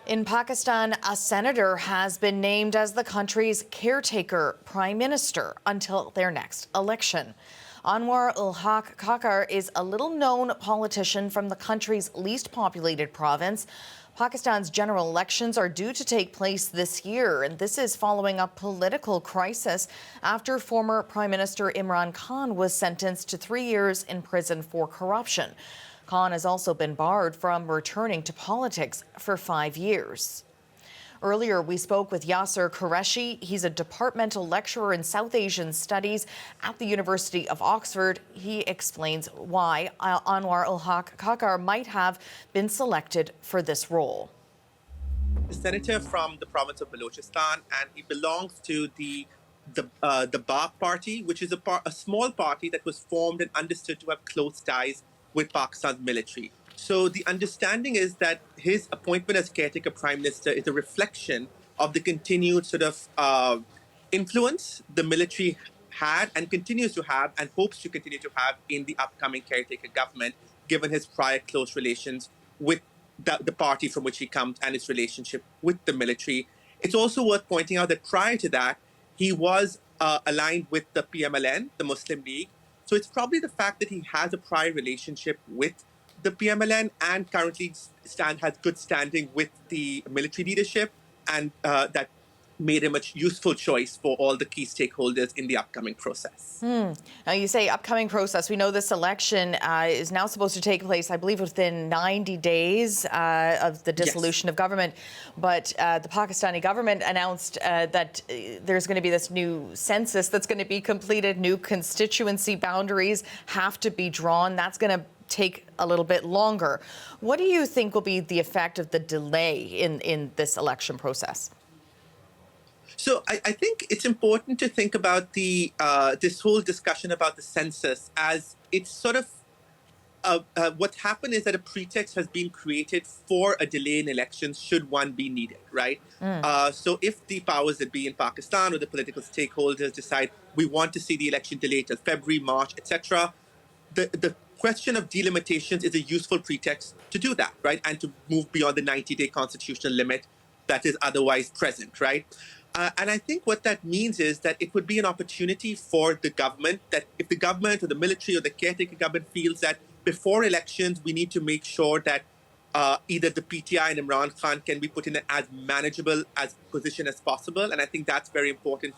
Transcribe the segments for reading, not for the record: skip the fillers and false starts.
In Pakistan, a senator has been named as the country's caretaker prime minister until their next election. Anwar ul-Haq Kakar is a little-known politician from the country's least populated province. Pakistan's general elections are due to take place this year, and this is following a political crisis after former Prime Minister Imran Khan was sentenced to 3 years in prison for corruption. Khan has also been barred from returning to politics for 5 years. Earlier, we spoke with Yasser Qureshi. He's a departmental lecturer in South Asian Studies at the University of Oxford. He explains why Anwar ul-Haq Kakar might have been selected for this role. A senator from the province of Balochistan, and he belongs to the Ba'ath party, which is a small party that was formed and understood to have close ties with Pakistan's military. So the understanding is that his appointment as caretaker prime minister is a reflection of the continued sort of influence the military had and continues to have and hopes to continue to have in the upcoming caretaker government, given his prior close relations with the party from which he comes and his relationship with the military. It's also worth pointing out that prior to that, he was aligned with the PMLN, the Muslim League. So it's probably the fact that he has a prior relationship with the PMLN and currently has good standing with the military leadership, and that made him a useful choice for all the key stakeholders in the upcoming process. Now, you say upcoming process. We know this election is now supposed to take place, I believe, within 90 days of the dissolution of government. But the Pakistani government announced that there's going to be this new census that's going to be completed. New constituency boundaries have to be drawn. That's going to take a little bit longer. What do you think will be the effect of the delay in this election process? So I think it's important to think about this whole discussion about the census as it's sort of what happened is that a pretext has been created for a delay in elections should one be needed, right? So if the powers that be in Pakistan or the political stakeholders decide we want to see the election delayed till February, March, etc., the question of delimitations is a useful pretext to do that, right? And to move beyond the 90-day constitutional limit that is otherwise present, right? And I think what that means is that it would be an opportunity for the government, that if the government or the military or the caretaker government feels that before elections, we need to make sure that either the PTI and Imran Khan can be put in an as manageable as position as possible. And I think that's very important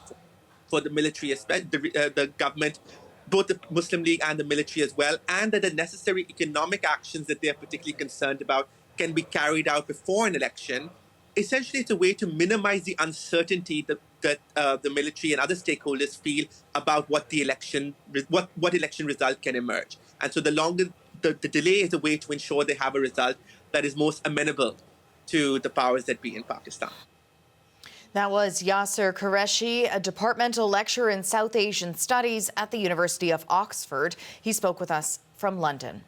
for the military, especially the government, both the Muslim League and the military as well, and that the necessary economic actions that they're particularly concerned about can be carried out before an election. Essentially, it's a way to minimize the uncertainty that the military and other stakeholders feel about what the election result can emerge. And so the longer the delay is a way to ensure they have a result that is most amenable to the powers that be in Pakistan. That was Yasser Qureshi, a departmental lecturer in South Asian Studies at the University of Oxford. He spoke with us from London.